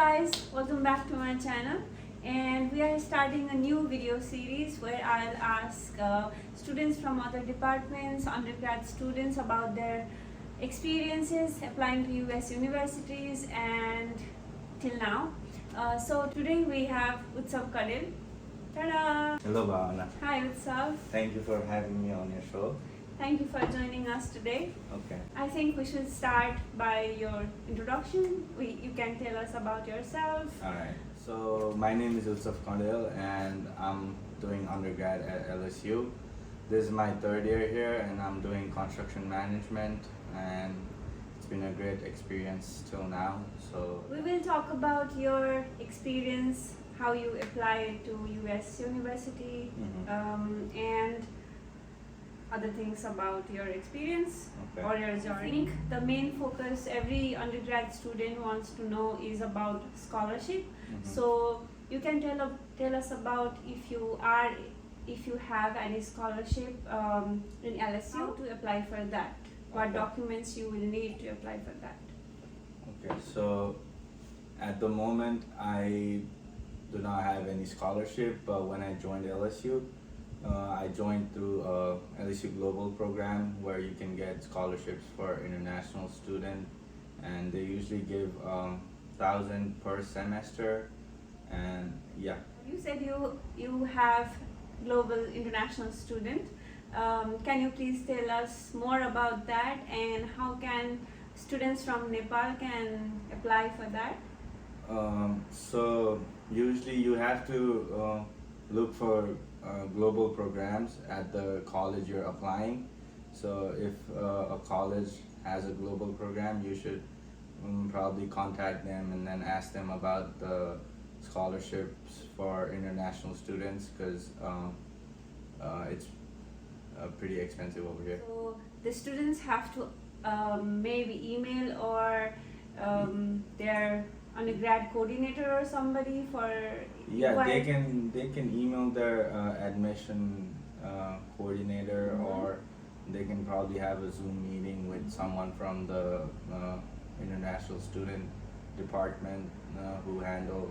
guys, welcome back to my channel, and we are starting a new video series where I'll ask students from other departments, undergrad students, about their experiences applying to US universities and till now. So today we have Utsav. Ta-da! Hello, Bhawana. Hi Utsav. Thank you for having me on your show. Thank you for joining us today. Okay. I think we should start by your introduction. You can tell us about yourself. Alright. So, my name is Utsav and I'm doing undergrad at LSU. This is my third year here and I'm doing construction management, and it's been a great experience till now. So we will talk about your experience, how you applied to US university, and other things about your experience or your journey. I think the main focus every undergrad student wants to know is about scholarship. So you can tell us about if you have any scholarship in LSU, to apply for that. What documents you will need to apply for that? Okay, so at the moment I do not have any scholarship, but when I joined LSU, I joined through LSU Global program where you can get scholarships for international student, and they usually give $1,000 per semester, and yeah. You said you have global international student. Can you please tell us more about that, and how can students from Nepal can apply for that? So usually you have to look for global programs at the college you're applying. So if a college has a global program, you should probably contact them and then ask them about the scholarships for international students, because it's pretty expensive over here. So the students have to maybe email or their undergrad coordinator or somebody for they can email their admission coordinator, or they can probably have a Zoom meeting with someone from the international student department who handle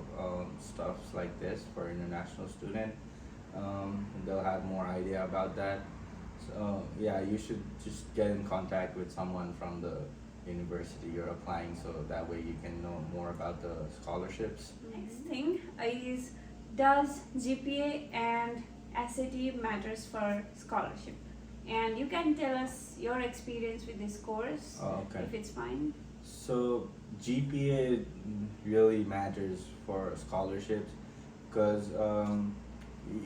stuffs like this for international student. They'll have more idea about that. So yeah, you should just get in contact with someone from the university you're applying, so that way you can know more about the scholarships. Next thing is, does GPA and SAT matters for scholarship? And you can tell us your experience with this course, if it's fine. So GPA really matters for scholarships, because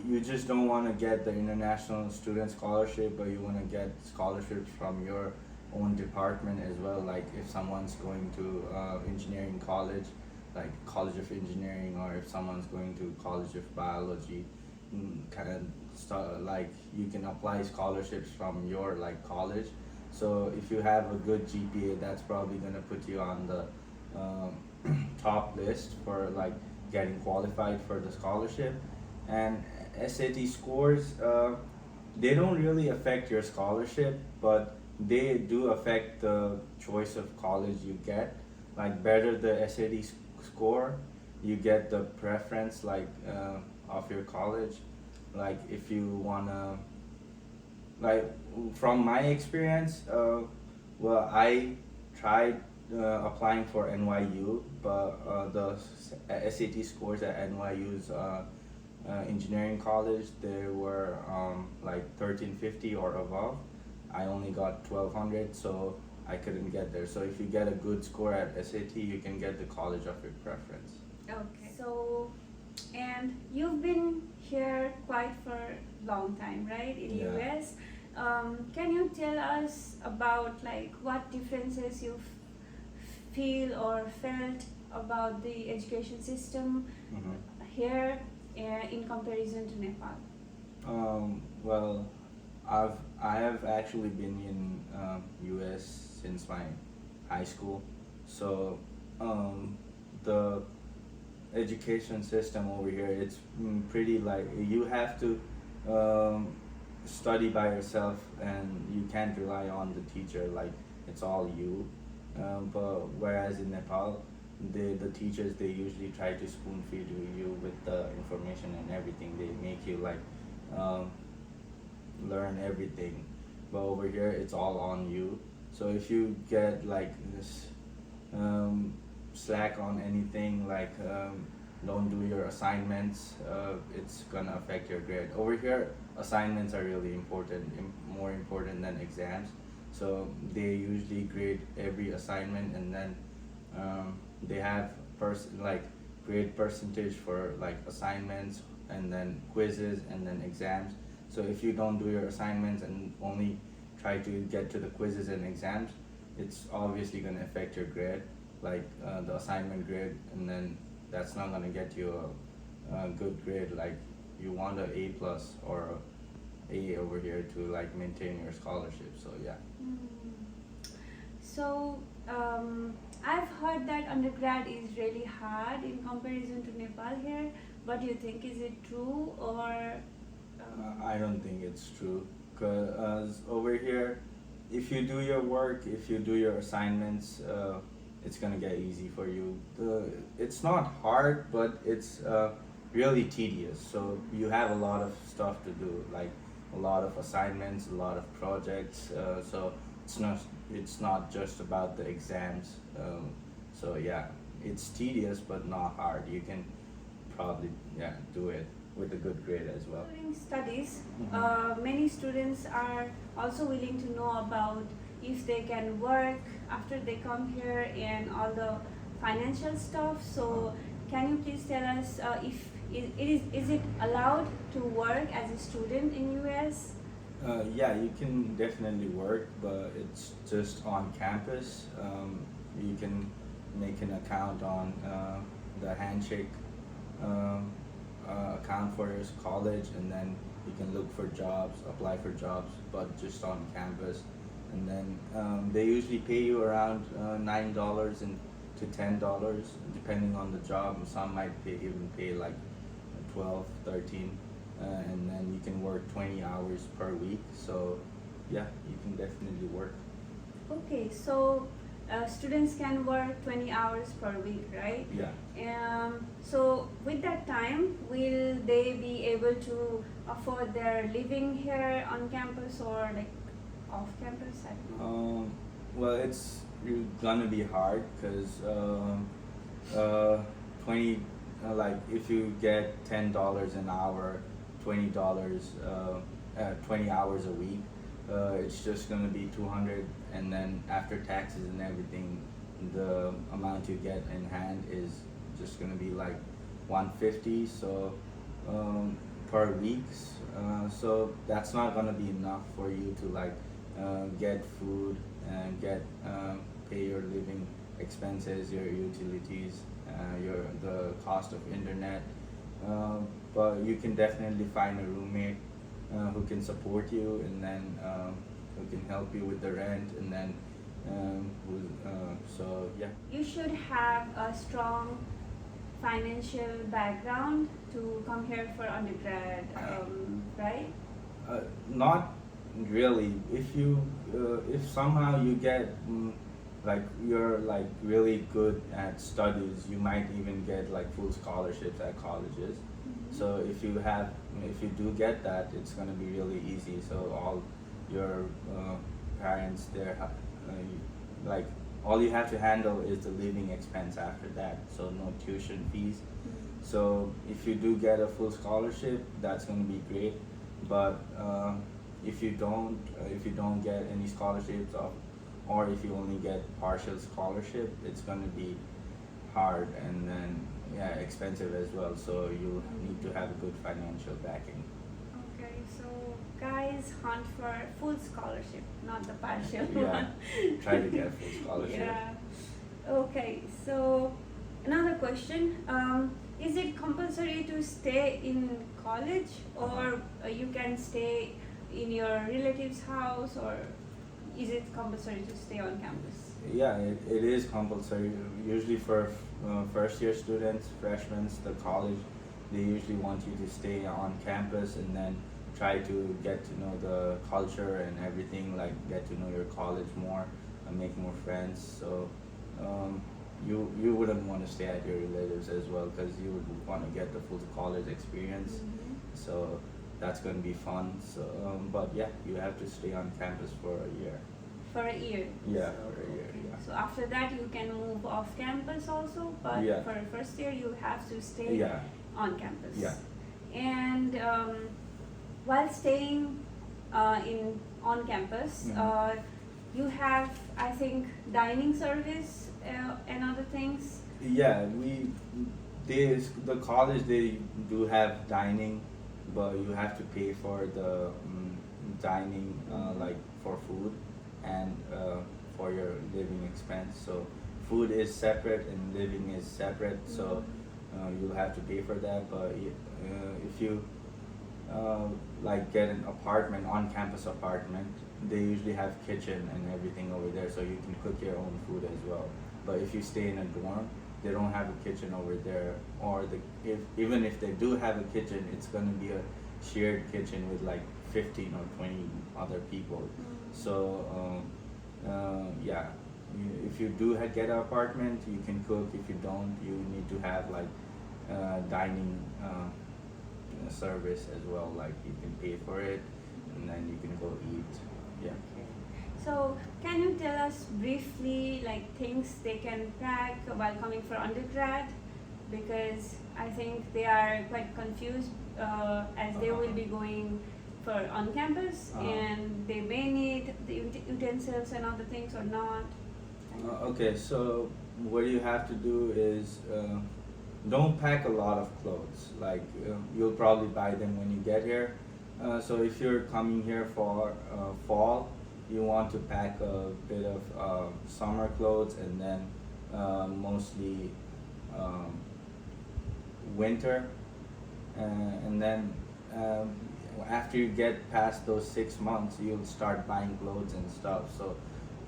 you just don't want to get the international student scholarship, but you want to get scholarships from your own department as well. Like if someone's going to engineering college, like College of Engineering, or if someone's going to College of Biology, kind of stuff, like you can apply scholarships from your college. So if you have a good GPA, that's probably going to put you on the top list for getting qualified for the scholarship. And SAT scores, they don't really affect your scholarship, but they do affect the choice of college you get. Like better the SAT score, you get the preference of your college. Like if you wanna, from my experience, well, I tried applying for NYU, but the SAT scores at NYU's engineering college, they were 1350 or above. I only got 1200, so I couldn't get there. So if you get a good score at SAT, you can get the college of your preference. Okay. So, and you've been here quite for a long time, right, in US? Can you tell us about what differences you feel or felt about the education system here in comparison to Nepal? Well, I have actually been in US since my high school, so the education system over here, it's pretty you have to study by yourself, and you can't rely on the teacher, it's all you. But whereas in Nepal, the teachers, they usually try to spoon feed you with the information and everything. They make you like um, learn everything, but over here it's all on you. So if you get like this um, slack on anything, like don't do your assignments, it's gonna affect your grade. Over here, assignments are really important, more important than exams. So they usually grade every assignment, and then they have like grade percentage for like assignments, and then quizzes, and then exams. So if you don't do your assignments and only try to get to the quizzes and exams, it's obviously going to affect your grade, like the assignment grade, and then that's not going to get you a good grade. Like you want an A plus or A over here to like maintain your scholarship. So yeah. So I've heard that undergrad is really hard in comparison to Nepal here. What do you think? Is it true or? I don't think it's true, because over here, if you do your work, if you do your assignments, it's gonna get easy for you. It's not hard, but it's really tedious. So you have a lot of stuff to do, like a lot of assignments, a lot of projects. So it's not just about the exams. So yeah, it's tedious but not hard. You can probably do it with a good grade as well. During studies, many students are also willing to know about if they can work after they come here and all the financial stuff. So can you please tell us if is it allowed to work as a student in US? Yeah, you can definitely work, but it's just on campus. You can make an account on the Handshake account for your college, and then you can look for jobs, apply for jobs, but just on campus. And then they usually pay you around $9 to $10, depending on the job. Some might even pay like 12, 13, and then you can work 20 hours per week. So yeah, you can definitely work. Okay, so students can work 20 hours per week, right? Yeah. So with that time, will they be able to afford their living here on campus or like off campus? I don't know. Well, it's gonna be hard because 20 like if you get $10 an hour, $20 20 hours a week, it's just gonna be 200, and then after taxes and everything, the amount you get in hand is just gonna be like 150. So per week. So that's not gonna be enough for you to like get food and get pay your living expenses, your utilities, the cost of internet. But you can definitely find a roommate who can support you, and then who can help you with the rent, and then so yeah. You should have a strong financial background to come here for undergrad, right? Not really. If you if somehow you get like you're like really good at studies, you might even get like full scholarships at colleges. So if you do get that, it's gonna be really easy. So all your parents there, like all you have to handle is the living expense after that. So no tuition fees. So if you do get a full scholarship, that's gonna be great. But if you don't get any scholarships, or if you only get partial scholarship, it's gonna be hard, and then expensive as well. So you need to have a good financial backing. Okay, so guys, hunt for full scholarship, not the partial Yeah, one. try to get full scholarship. Yeah. Okay, so another question. Is it compulsory to stay in college, or you can stay in your relative's house, or is it compulsory to stay on campus? Yeah, it is compulsory. Usually for first year students, freshmen, the college, they usually want you to stay on campus and then try to get to know the culture and everything, like get to know your college more and make more friends. So you wouldn't want to stay at your relatives as well, because you would want to get the full college experience. So that's going to be fun. So but yeah, you have to stay on campus for a year. For a year. Yeah, So, for a year. okay. Yeah. So after that you can move off campus also, but Yeah. for the first year you have to stay Yeah. on campus. Yeah. And while staying in on campus, you have, I think, dining service and other things. Yeah, the college, they do have dining, but you have to pay for the dining, like for food and for your living expense. So food is separate and living is separate. So you'll have to pay for that. But if you like get an apartment, on-campus apartment, they usually have kitchen and everything over there, so you can cook your own food as well. But if you stay in a dorm, they don't have a kitchen over there, or even if they do have a kitchen, it's going to be a shared kitchen with like 15 or 20 other people. So yeah, if you do get an apartment, you can cook. If you don't, you need to have like dining service as well. Like you can pay for it, and then you can go eat. Yeah. So can you tell us briefly like things they can pack while coming for undergrad? Because I think they are quite confused as they will be going for on campus and they may need the utensils and other things or not. Okay, so what you have to do is don't pack a lot of clothes. Like you'll probably buy them when you get here. So if you're coming here for fall, you want to pack a bit of summer clothes, and then mostly winter, and then after you get past those 6 months, you'll start buying clothes and stuff. So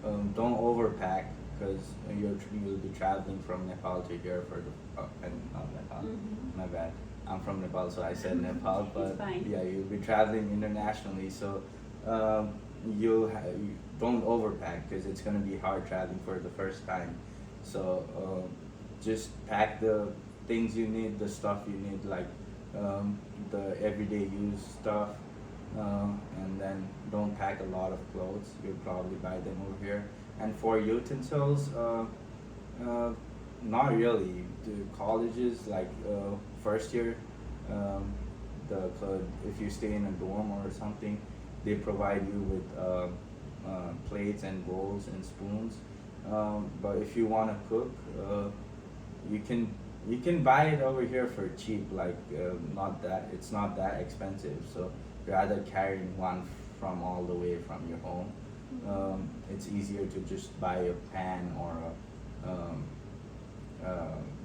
don't overpack, because you'll be traveling from Nepal to here for the and not Nepal, my bad. I'm from Nepal, so I said Nepal, but yeah, you'll be traveling internationally, so you don't overpack, because it's gonna be hard traveling for the first time. So just pack the things you need, the stuff you need, like the everyday use stuff, and then don't pack a lot of clothes. You'll probably buy them over here. And for utensils, not really. The colleges, like first year, if you stay in a dorm or something, they provide you with plates and bowls and spoons. But if you want to cook, you can buy it over here for cheap. Like it's not that expensive. So rather carrying one from all the way from your home, it's easier to just buy a pan or a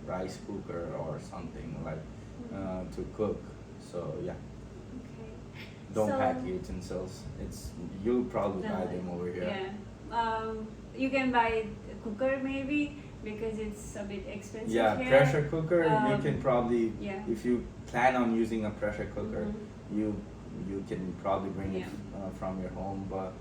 rice cooker or something like to cook. So yeah. Don't pack utensils. You'll probably buy them over here. Yeah. You can buy a cooker maybe, because it's a bit expensive Yeah, here. pressure cooker. You can probably, yeah. if you plan on using a pressure cooker, you can probably bring it from your home. But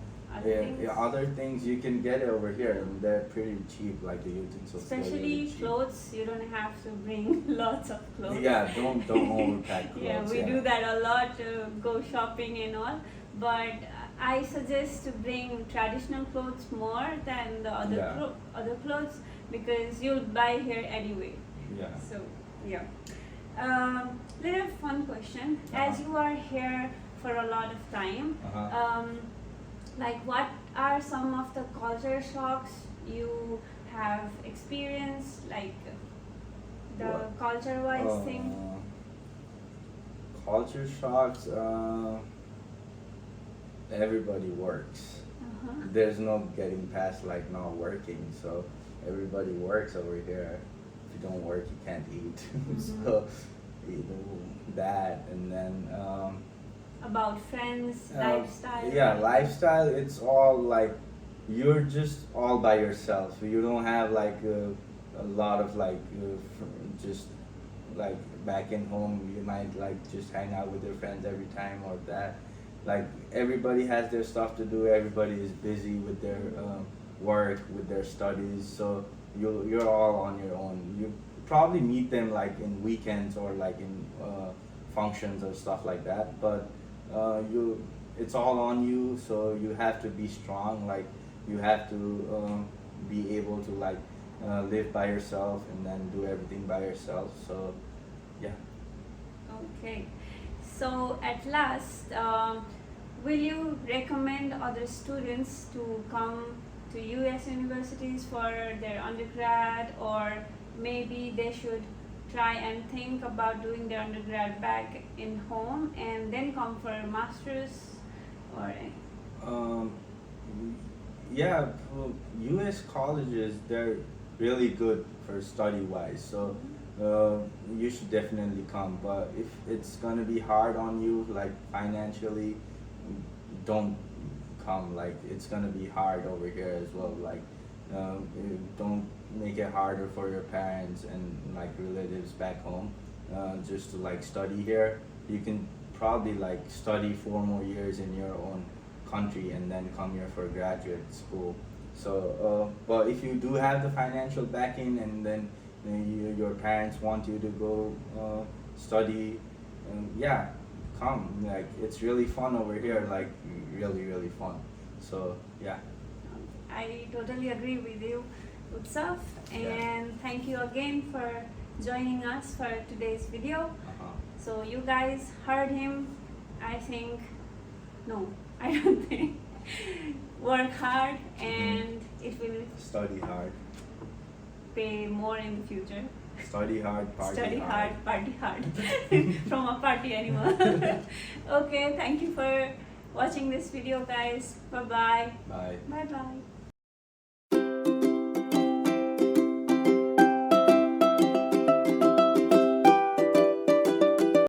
other things you can get it over here, and they're pretty cheap, like the utensils. Especially clothes, you don't have to bring lots of clothes. Yeah, don't overpack clothes. Yeah, we do that a lot to go shopping and all. But I suggest to bring traditional clothes more than the other clothes, because you'll buy here anyway. Yeah. So yeah. Little fun question. As you are here for a lot of time, like what are some of the culture shocks you have experienced, like the culture-wise thing? Culture shocks. Everybody works. There's no getting past like not working. So everybody works over here. If you don't work, you can't eat. So that, and then about friends, lifestyle. Yeah, lifestyle. It's all like you're just all by yourself. You don't have like a lot of like just like back in home. You might like just hang out with your friends every time or that. Like everybody has their stuff to do. Everybody is busy with their work, with their studies. So you're all on your own. You probably meet them like in weekends or like in functions or stuff like that, but it's all on you, so you have to be strong. Like you have to be able to like live by yourself and then do everything by yourself. So yeah. Okay, so at last, will you recommend other students to come to US universities for their undergrad, or maybe they should try and think about doing their undergrad back in home and then come for a master's, or Yeah, well, U.S. colleges, they're really good for study wise, so you should definitely come. But if it's gonna be hard on you, like financially, don't come. Like it's gonna be hard over here as well. Like don't make it harder for your parents and like relatives back home just to like study here. You can probably like study 4 more years in your own country and then come here for graduate school. So, but if you do have the financial backing and then your parents want you to go study, yeah, come. Like it's really fun over here. Like really fun. So yeah. I totally agree with you, Utsav, and Yeah. thank you again for joining us for today's video. So you guys heard him. I think, no, I don't think. Work hard and it will Study hard. pay more in the future. Study hard, party Study hard. hard, party hard. From a party animal. Okay, thank you for watching this video, guys. Bye-bye. Bye. Bye-bye.